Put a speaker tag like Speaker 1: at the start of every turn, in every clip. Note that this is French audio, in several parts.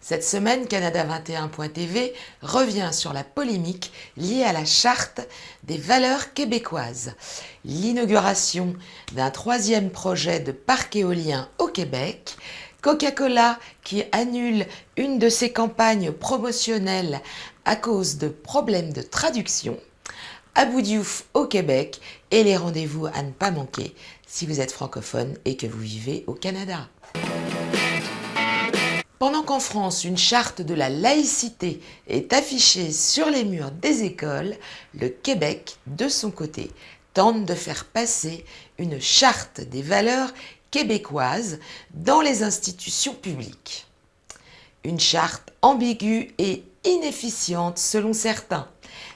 Speaker 1: Cette semaine, Canada21.tv revient sur la polémique liée à la charte des valeurs québécoises. L'inauguration d'un troisième projet de parc éolien au Québec, Coca-Cola qui annule une de ses campagnes promotionnelles à cause de problèmes de traduction, Abou Diouf au Québec et les rendez-vous à ne pas manquer si vous êtes francophone et que vous vivez au Canada. Pendant qu'en France, une charte de la laïcité est affichée sur les murs des écoles, le Québec, de son côté, tente de faire passer une charte des valeurs québécoises dans les institutions publiques. Une charte ambiguë et inefficiente selon certains,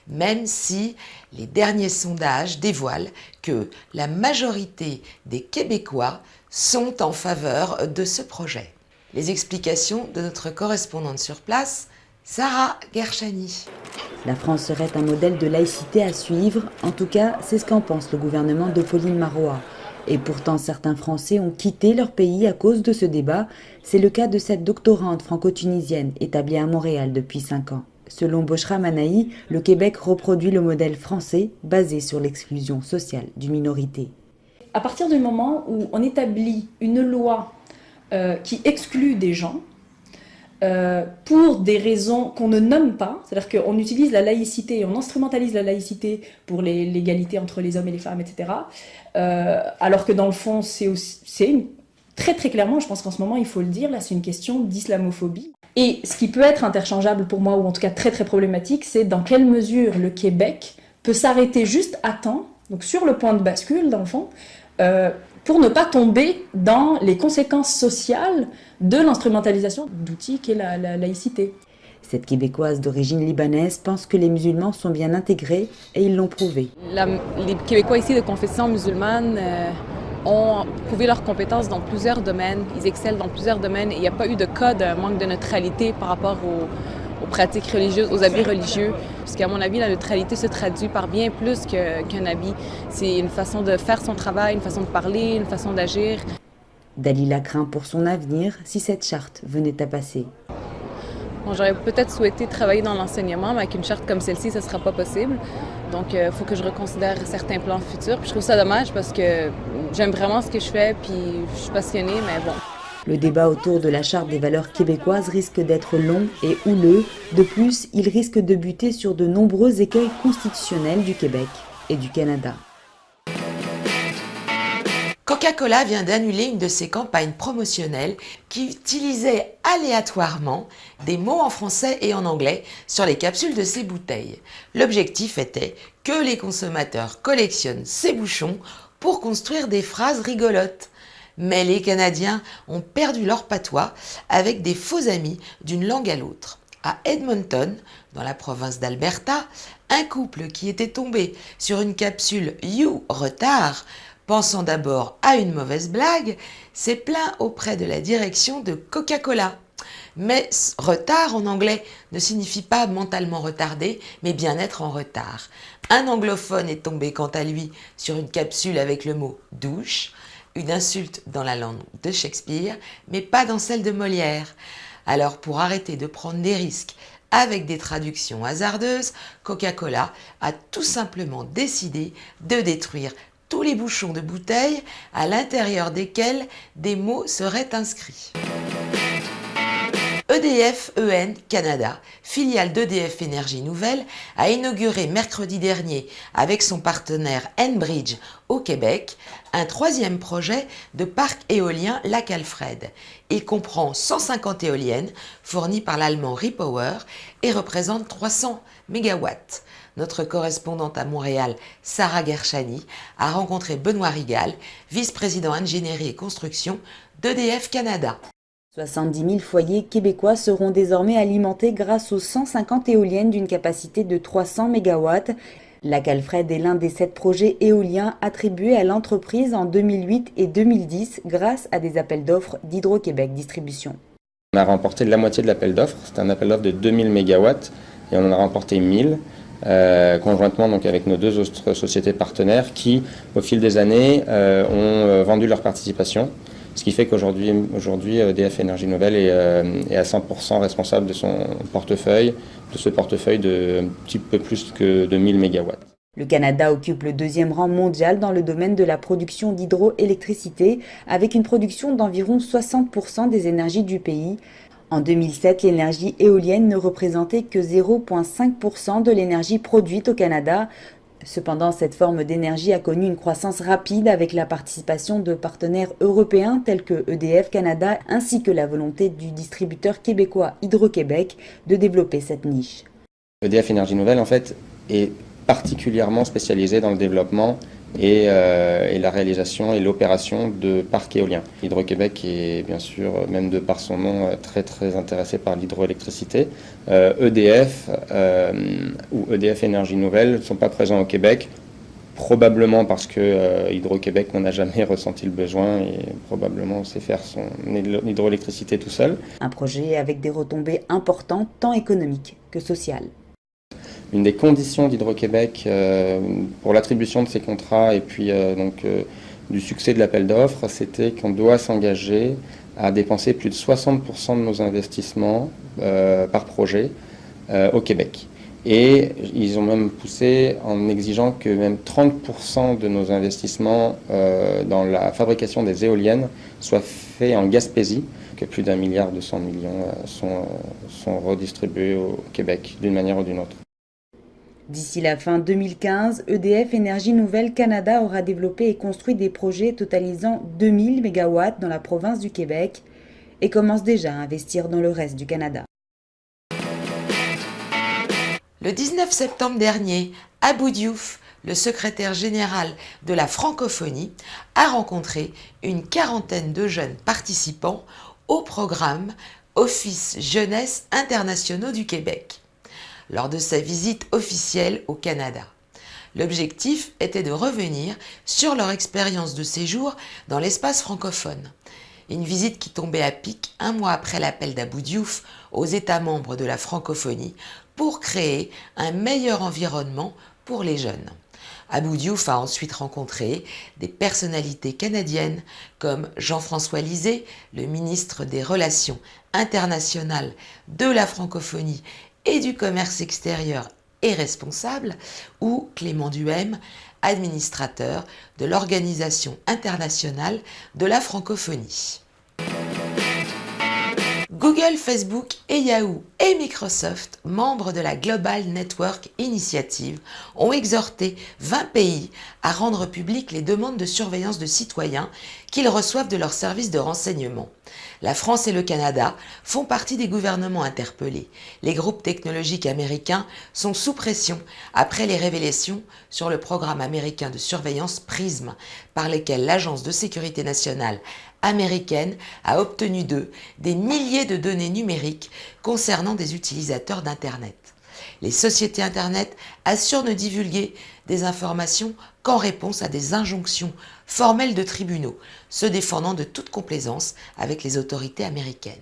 Speaker 1: même si les derniers sondages dévoilent que la majorité des Québécois sont en faveur de ce projet. Les explications de notre correspondante sur place, Sarah Gershani.
Speaker 2: La France serait un modèle de laïcité à suivre, en tout cas c'est ce qu'en pense le gouvernement de Pauline Marois. Et pourtant certains Français ont quitté leur pays à cause de ce débat. C'est le cas de cette doctorante franco-tunisienne établie à Montréal depuis 5 ans. Selon Bochra Manaï, le Québec reproduit le modèle français basé sur l'exclusion sociale d'une minorité.
Speaker 3: À partir du moment où on établit une loi qui exclut des gens pour des raisons qu'on ne nomme pas, c'est-à-dire qu'on utilise la laïcité, on instrumentalise la laïcité pour l'égalité entre les hommes et les femmes, etc. Alors que dans le fond, très très clairement, je pense qu'en ce moment, il faut le dire, là c'est une question d'islamophobie. Et ce qui peut être interchangeable pour moi, ou en tout cas très très problématique, c'est dans quelle mesure le Québec peut s'arrêter juste à temps, donc sur le point de bascule dans le fond, pour ne pas tomber dans les conséquences sociales de l'instrumentalisation d'outils qu'est la laïcité.
Speaker 2: Cette Québécoise d'origine libanaise pense que les musulmans sont bien intégrés et ils l'ont prouvé.
Speaker 4: Les Québécois ici de confession musulmane ont prouvé leurs compétences dans plusieurs domaines. Ils excellent dans plusieurs domaines et il n'y a pas eu de cas de manque de neutralité par rapport aux pratiques religieuses, aux habits religieux. Puisqu'à mon avis, la neutralité se traduit par bien plus qu'un habit. C'est une façon de faire son travail, une façon de parler, une façon d'agir.
Speaker 2: Dalila craint pour son avenir si cette charte venait à passer.
Speaker 4: Bon, j'aurais peut-être souhaité travailler dans l'enseignement, mais avec une charte comme celle-ci, ce ne sera pas possible. Donc, il faut que je reconsidère certains plans futurs. Puis je trouve ça dommage parce que j'aime vraiment ce que je fais, puis je suis passionnée, mais bon.
Speaker 2: Le débat autour de la charte des valeurs québécoises risque d'être long et houleux. De plus, il risque de buter sur de nombreux écueils constitutionnels du Québec et du Canada.
Speaker 1: Coca-Cola vient d'annuler une de ses campagnes promotionnelles qui utilisait aléatoirement des mots en français et en anglais sur les capsules de ses bouteilles. L'objectif était que les consommateurs collectionnent ces bouchons pour construire des phrases rigolotes. Mais les Canadiens ont perdu leur patois avec des faux amis d'une langue à l'autre. À Edmonton, dans la province d'Alberta, un couple qui était tombé sur une capsule « You retard », pensant d'abord à une mauvaise blague, s'est plaint auprès de la direction de Coca-Cola. Mais retard en anglais ne signifie pas mentalement retardé, mais bien être en retard. Un anglophone est tombé quant à lui sur une capsule avec le mot « douche », une insulte dans la langue de Shakespeare, mais pas dans celle de Molière. Alors pour arrêter de prendre des risques avec des traductions hasardeuses, Coca-Cola a tout simplement décidé de détruire tous les bouchons de bouteilles à l'intérieur desquels des mots seraient inscrits. EDF EN Canada, filiale d'EDF Énergie Nouvelle, a inauguré mercredi dernier avec son partenaire Enbridge au Québec un troisième projet de parc éolien Lac-Alfred. Il comprend 150 éoliennes fournies par l'allemand Repower et représente 300 MW. Notre correspondante à Montréal, Sarah Gershani, a rencontré Benoît Rigal, vice-président ingénierie et construction d'EDF Canada.
Speaker 2: 70 000 foyers québécois seront désormais alimentés grâce aux 150 éoliennes d'une capacité de 300 MW. Lac-Alfred est l'un des 7 projets éoliens attribués à l'entreprise en 2008 et 2010 grâce à des appels d'offres d'Hydro-Québec Distribution.
Speaker 5: On a remporté la moitié de l'appel d'offres, c'était un appel d'offres de 2000 MW et on en a remporté 1000. Conjointement donc avec nos deux autres sociétés partenaires qui, au fil des années, ont vendu leur participation. Ce qui fait qu'aujourd'hui EDF Énergie Nouvelle est à 100% responsable de son portefeuille, de ce portefeuille de un petit peu plus que de 1000 MW.
Speaker 2: Le Canada occupe le 2e rang mondial dans le domaine de la production d'hydroélectricité, avec une production d'environ 60% des énergies du pays. En 2007, l'énergie éolienne ne représentait que 0,5% de l'énergie produite au Canada. Cependant, cette forme d'énergie a connu une croissance rapide avec la participation de partenaires européens tels que EDF Canada ainsi que la volonté du distributeur québécois Hydro-Québec de développer cette niche.
Speaker 5: EDF Énergie Nouvelle, en fait, est particulièrement spécialisé dans le développement et la réalisation et l'opération de parcs éoliens. Hydro-Québec est bien sûr, même de par son nom, très intéressé par l'hydroélectricité. EDF ou EDF Énergie Nouvelle ne sont pas présents au Québec, probablement parce que Hydro-Québec n'en a jamais ressenti le besoin et probablement sait faire son hydroélectricité tout seul.
Speaker 2: Un projet avec des retombées importantes tant économiques que sociales.
Speaker 5: Une des conditions d'Hydro-Québec pour l'attribution de ces contrats et puis du succès de l'appel d'offres, c'était qu'on doit s'engager à dépenser plus de 60% de nos investissements par projet au Québec. Et ils ont même poussé en exigeant que même 30% de nos investissements dans la fabrication des éoliennes soient faits en Gaspésie, que plus d'1,2 milliard sont redistribués au Québec d'une manière ou d'une autre.
Speaker 2: D'ici la fin 2015, EDF Énergie Nouvelle Canada aura développé et construit des projets totalisant 2000 MW dans la province du Québec et commence déjà à investir dans le reste du Canada.
Speaker 1: Le 19 septembre dernier, Abou Diouf, le secrétaire général de la francophonie, a rencontré une quarantaine de jeunes participants au programme Office Jeunesse Internationaux du Québec, lors de sa visite officielle au Canada. L'objectif était de revenir sur leur expérience de séjour dans l'espace francophone. Une visite qui tombait à pic un mois après l'appel d'Abou Diouf aux États membres de la francophonie pour créer un meilleur environnement pour les jeunes. Abou Diouf a ensuite rencontré des personnalités canadiennes comme Jean-François Lisée, le ministre des Relations internationales de la francophonie et du commerce extérieur et responsable, ou Clément Duhem, administrateur de l'Organisation internationale de la francophonie. Google, Facebook et Yahoo et Microsoft, membres de la Global Network Initiative, ont exhorté 20 pays à rendre publiques les demandes de surveillance de citoyens qu'ils reçoivent de leurs services de renseignement. La France et le Canada font partie des gouvernements interpellés. Les groupes technologiques américains sont sous pression après les révélations sur le programme américain de surveillance PRISM, par lesquels l'Agence de sécurité nationale américaine a obtenu d'eux des milliers de données numériques concernant des utilisateurs d'Internet. Les sociétés Internet assurent ne divulguer des informations qu'en réponse à des injonctions formelles de tribunaux, se défendant de toute complaisance avec les autorités américaines.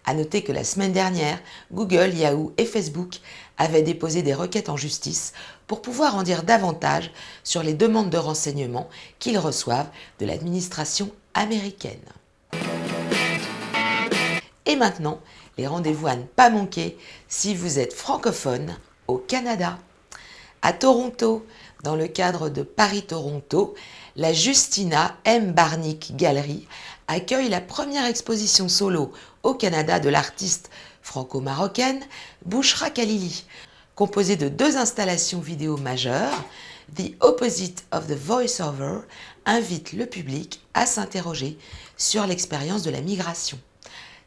Speaker 1: À noter que la semaine dernière, Google, Yahoo et Facebook avaient déposé des requêtes en justice pour pouvoir en dire davantage sur les demandes de renseignements qu'ils reçoivent de l'administration américaine. Et maintenant, les rendez-vous à ne pas manquer si vous êtes francophone au Canada. À Toronto, dans le cadre de Paris-Toronto, la Justina M. Barnick Gallery accueille la première exposition solo au Canada de l'artiste franco-marocaine Bouchra Khalili. Composée de 2 installations vidéo majeures, The Opposite of the Voiceover invite le public à s'interroger sur l'expérience de la migration.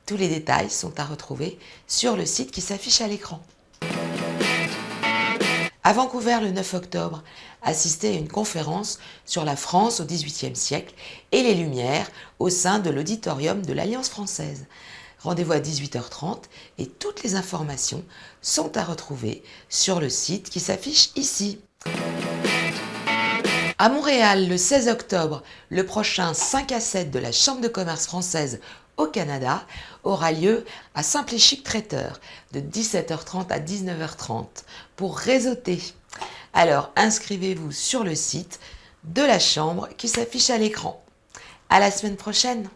Speaker 1: Tous les détails sont à retrouver sur le site qui s'affiche à l'écran. À Vancouver, le 9 octobre, assistez à une conférence sur la France au XVIIIe siècle et les Lumières au sein de l'auditorium de l'Alliance française. Rendez-vous à 18h30 et toutes les informations sont à retrouver sur le site qui s'affiche ici. À Montréal, le 16 octobre, le prochain 5 à 7 de la Chambre de commerce française au Canada aura lieu à Simple-et-Chic Traiteur de 17h30 à 19h30 pour réseauter. Alors inscrivez-vous sur le site de la Chambre qui s'affiche à l'écran. À la semaine prochaine.